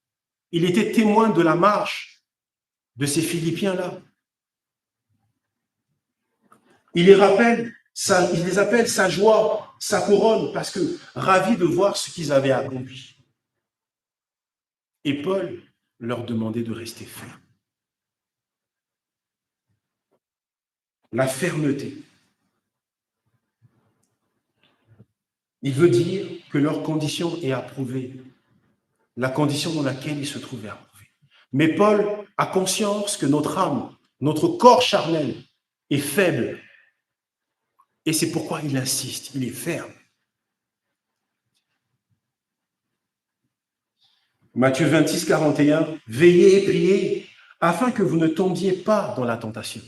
Il était témoin de la marche de ces Philippiens-là. Il les appelle sa joie, sa couronne, parce que ravis de voir ce qu'ils avaient accompli. Et Paul leur demandait de rester fermes. La fermeté. Il veut dire que leur condition est approuvée, la condition dans laquelle ils se trouvaient approuvée. Mais Paul a conscience que notre âme, notre corps charnel est faible. Et c'est pourquoi il insiste, il est ferme. Matthieu 26, 41, veillez et priez afin que vous ne tombiez pas dans la tentation.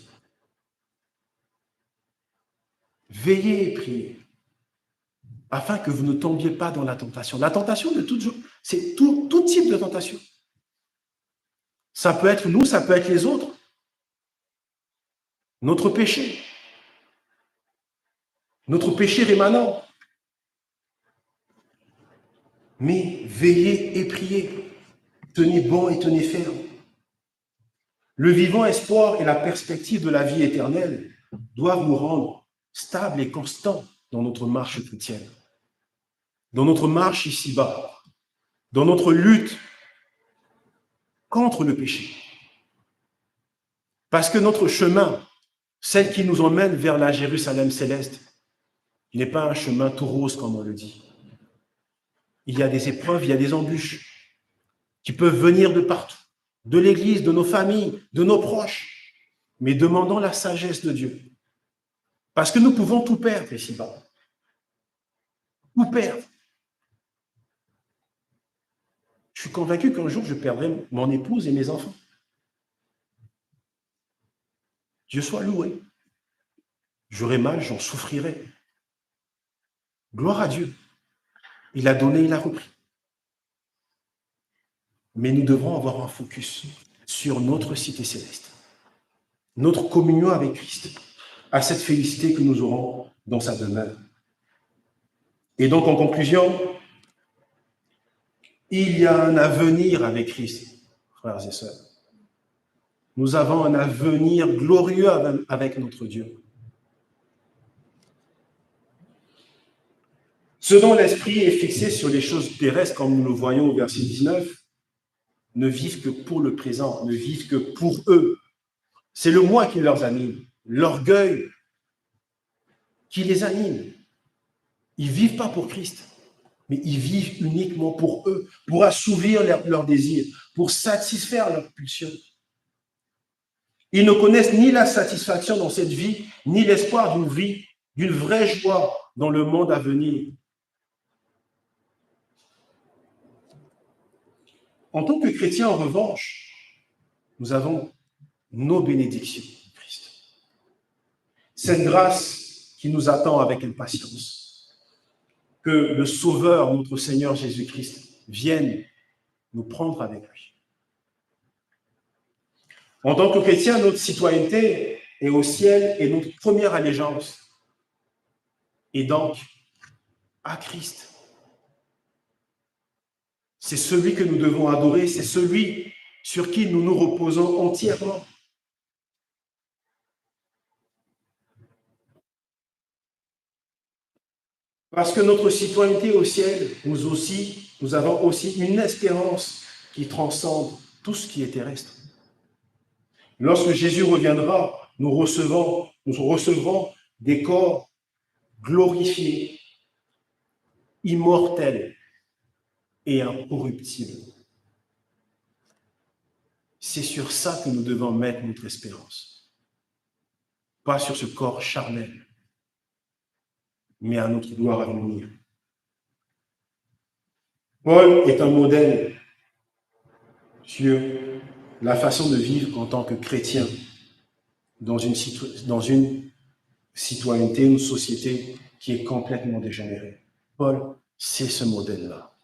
Veillez et priez afin que vous ne tombiez pas dans la tentation. La tentation de toute, c'est tout type de tentation. Ça peut être nous, ça peut être les autres. Notre péché rémanent. Mais veillez et priez. Tenez bon et tenez ferme. Le vivant espoir et la perspective de la vie éternelle doivent nous rendre stables et constants dans notre marche chrétienne, dans notre marche ici-bas, dans notre lutte contre le péché. Parce que notre chemin, celle qui nous emmène vers la Jérusalem céleste, n'est pas un chemin tout rose comme on le dit. Il y a des épreuves, il y a des embûches qui peuvent venir de partout, de l'Église, de nos familles, de nos proches, mais demandons la sagesse de Dieu. Parce que nous pouvons tout perdre ici-bas. Tout perdre. Je suis convaincu qu'un jour, je perdrai mon épouse et mes enfants. Dieu soit loué. J'aurai mal, j'en souffrirai. Gloire à Dieu. Il a donné, il a repris. Mais nous devrons avoir un focus sur notre cité céleste, notre communion avec Christ, à cette félicité que nous aurons dans sa demeure. Et donc, en conclusion, il y a un avenir avec Christ, frères et sœurs. Nous avons un avenir glorieux avec notre Dieu. Ceux dont l'esprit est fixé sur les choses terrestres, comme nous le voyons au verset 19, ne vivent que pour le présent, ne vivent que pour eux. C'est le moi qui les anime, l'orgueil qui les anime. Ils ne vivent pas pour Christ, mais ils vivent uniquement pour eux, pour assouvir leurs désirs, pour satisfaire leurs pulsions. Ils ne connaissent ni la satisfaction dans cette vie, ni l'espoir d'une vie, d'une vraie joie dans le monde à venir. En tant que chrétiens, en revanche, nous avons nos bénédictions en Christ. Cette grâce qui nous attend avec impatience. Que le Sauveur, notre Seigneur Jésus-Christ, vienne nous prendre avec lui. En tant que chrétiens, notre citoyenneté est au ciel et notre première allégeance est donc à Christ. C'est celui que nous devons adorer, c'est celui sur qui nous nous reposons entièrement. Parce que notre citoyenneté au ciel, nous avons aussi une espérance qui transcende tout ce qui est terrestre. Lorsque Jésus reviendra, nous recevrons des corps glorifiés, immortels et incorruptibles. C'est sur ça que nous devons mettre notre espérance. pas sur ce corps charnel, mais à notre gloire à venir. Paul est un modèle sur la façon de vivre en tant que chrétien dans une citoyenneté, une société qui est complètement dégénérée. Paul, c'est ce modèle-là.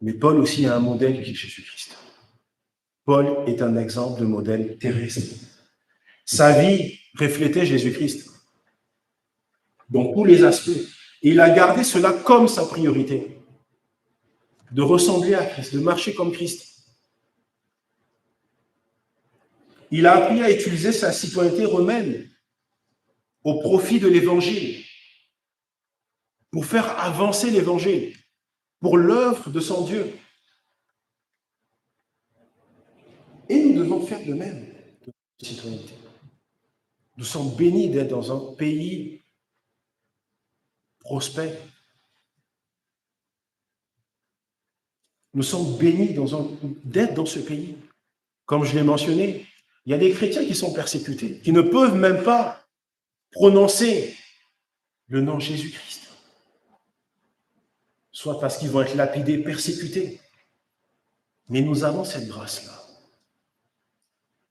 Mais Paul aussi a un modèle qui est Jésus-Christ. Paul est un exemple de modèle terrestre. Sa vie reflétait Jésus-Christ dans tous les aspects. Et il a gardé cela comme sa priorité, de ressembler à Christ, de marcher comme Christ. Il a appris à utiliser sa citoyenneté romaine au profit de l'Évangile, pour faire avancer l'Évangile, pour l'œuvre de son Dieu. Et nous devons faire de même de notre citoyenneté. Nous sommes bénis d'être dans un pays prospère. Nous sommes bénis d'être dans ce pays. Comme je l'ai mentionné, il y a des chrétiens qui sont persécutés, qui ne peuvent même pas prononcer le nom Jésus-Christ. Soit parce qu'ils vont être lapidés, persécutés. Mais nous avons cette grâce-là.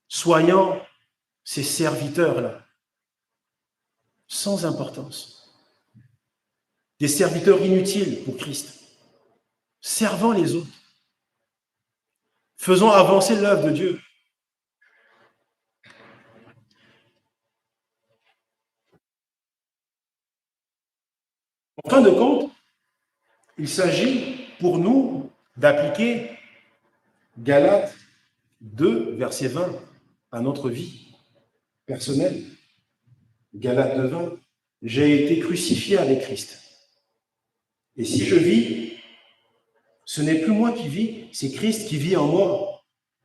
Soyons ces serviteurs-là, sans importance. Des serviteurs inutiles pour Christ. Servant les autres. Faisons avancer l'œuvre de Dieu. En fin de compte, il s'agit pour nous d'appliquer Galates 2, verset 20 à notre vie personnelle. Galates 2, 20. J'ai été crucifié avec Christ. Et si je vis, ce n'est plus moi qui vis, c'est Christ qui vit en moi.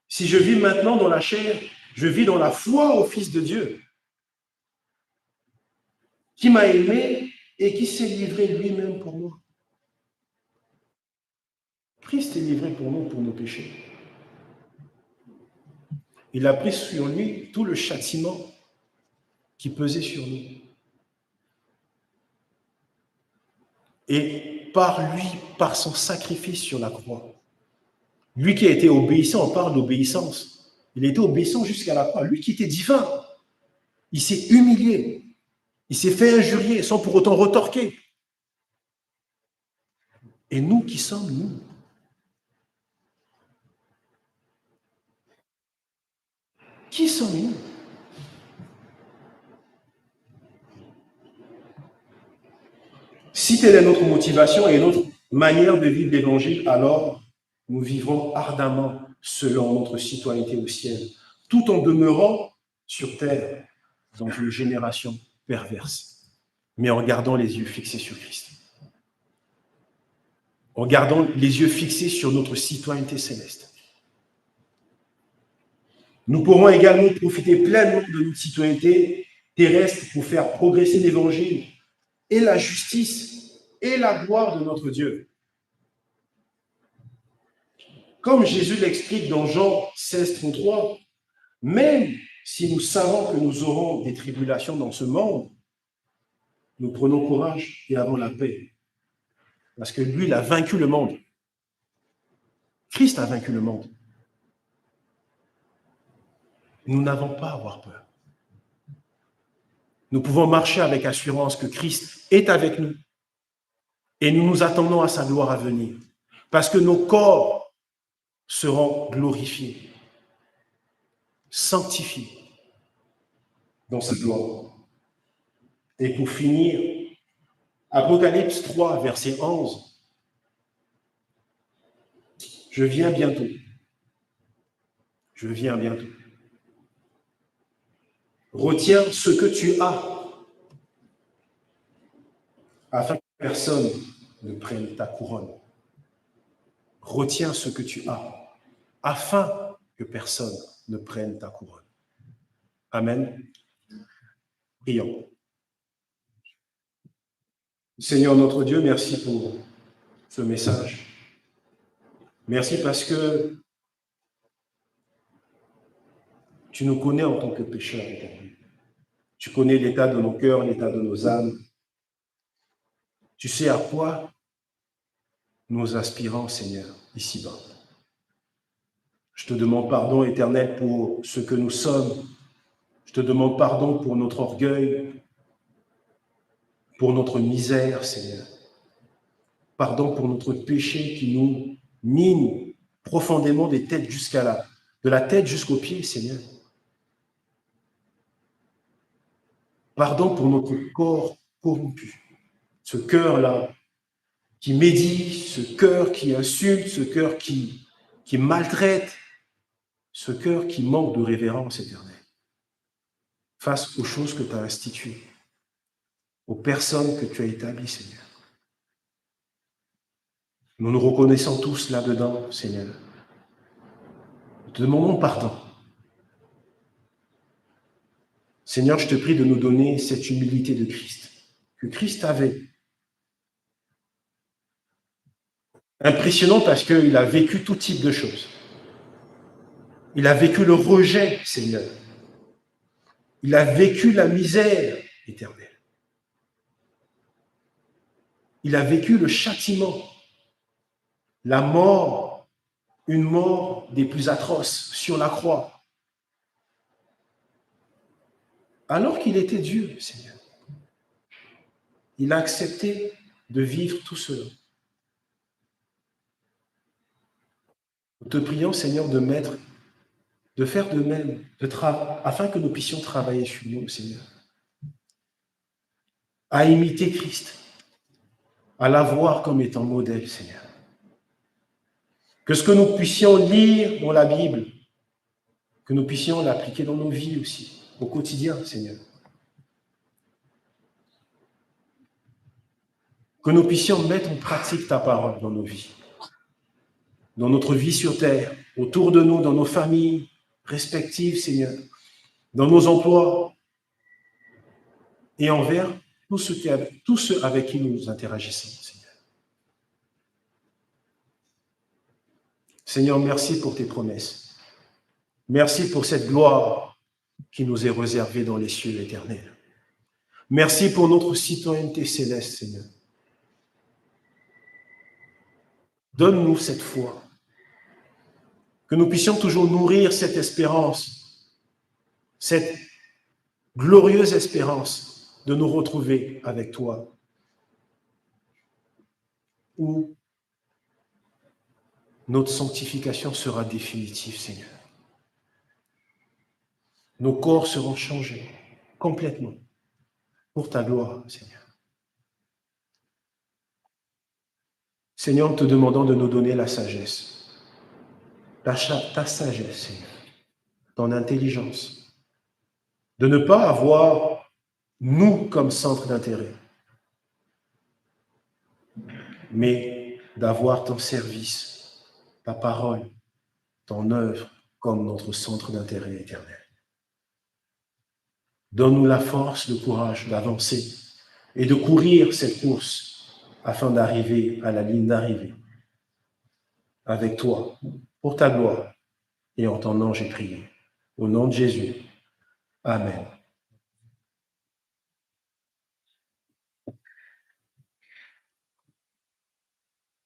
Si je vis maintenant dans la chair, je vis dans la foi au Fils de Dieu, qui m'a aimé et qui s'est livré lui-même pour moi. Christ est livré pour nous, pour nos péchés. Il a pris sur lui tout le châtiment qui pesait sur nous. Et par lui, par son sacrifice sur la croix, lui qui a été obéissant, on parle d'obéissance, il a été obéissant jusqu'à la croix, lui qui était divin, il s'est humilié, il s'est fait injurier sans pour autant retorquer. Et nous qui sommes, nous, qui sommes-nous? Si telle est notre motivation et notre manière de vivre l'Évangile, alors nous vivrons ardemment selon notre citoyenneté au ciel, tout en demeurant sur terre dans une génération perverse, mais en gardant les yeux fixés sur Christ. En gardant les yeux fixés sur notre citoyenneté céleste. Nous pourrons également profiter pleinement de notre citoyenneté terrestre pour faire progresser l'Évangile et la justice et la gloire de notre Dieu. Comme Jésus l'explique dans Jean 16, 33, même si nous savons que nous aurons des tribulations dans ce monde, nous prenons courage et avons la paix. Parce que lui, il a vaincu le monde. Christ a vaincu le monde. Nous n'avons pas à avoir peur. Nous pouvons marcher avec assurance que Christ est avec nous. Et nous nous attendons à sa gloire à venir. Parce que nos corps seront glorifiés, sanctifiés dans sa gloire. Et pour finir, Apocalypse 3, verset 11. Je viens bientôt. Je viens bientôt. Retiens ce que tu as, afin que personne ne prenne ta couronne. Retiens ce que tu as, afin que personne ne prenne ta couronne. Amen. Prions. Seigneur notre Dieu, merci pour ce message. Merci parce que tu nous connais en tant que pécheurs éternels. Tu connais l'état de nos cœurs, l'état de nos âmes. Tu sais à quoi nous aspirons, Seigneur, ici-bas. Je te demande pardon, Éternel, pour ce que nous sommes. Je te demande pardon pour notre orgueil, pour notre misère, Seigneur. Pardon pour notre péché qui nous mine profondément des têtes de la tête jusqu'aux pieds, Seigneur. Pardon pour notre corps corrompu, ce cœur-là qui médit, ce cœur qui insulte, ce cœur qui maltraite, ce cœur qui manque de révérence éternelle face aux choses que tu as instituées, aux personnes que tu as établies, Seigneur. Nous nous reconnaissons tous là-dedans, Seigneur. Nous te demandons pardon. Seigneur, je te prie de nous donner cette humilité de Christ, que Christ avait. Impressionnant parce qu'il a vécu tout type de choses. Il a vécu le rejet, Seigneur. Il a vécu la misère éternelle. Il a vécu le châtiment, la mort, une mort des plus atroces sur la croix. Alors qu'il était Dieu, Seigneur. Il a accepté de vivre tout seul. Nous te prions, Seigneur, de faire de même, afin que nous puissions travailler sur nous, Seigneur, à imiter Christ, à l'avoir comme étant modèle, Seigneur. Que ce que nous puissions lire dans la Bible, que nous puissions l'appliquer dans nos vies aussi, au quotidien, Seigneur. Que nous puissions mettre en pratique ta parole dans nos vies, dans notre vie sur terre, autour de nous, dans nos familles respectives, Seigneur, dans nos emplois et envers tous ceux avec qui nous interagissons, Seigneur. Seigneur, merci pour tes promesses. Merci pour cette gloire qui nous est réservée dans les cieux éternels. Merci pour notre citoyenneté céleste, Seigneur. Donne-nous cette foi, que nous puissions toujours nourrir cette espérance, cette glorieuse espérance de nous retrouver avec toi, où notre sanctification sera définitive, Seigneur. Nos corps seront changés complètement pour ta gloire, Seigneur. Seigneur, nous te demandons de nous donner la sagesse, ta sagesse, Seigneur, ton intelligence, de ne pas avoir nous comme centre d'intérêt, mais d'avoir ton service, ta parole, ton œuvre comme notre centre d'intérêt éternel. Donne-nous la force, le courage d'avancer et de courir cette course afin d'arriver à la ligne d'arrivée avec toi, pour ta gloire. Et en ton nom, j'ai prié. Au nom de Jésus. Amen.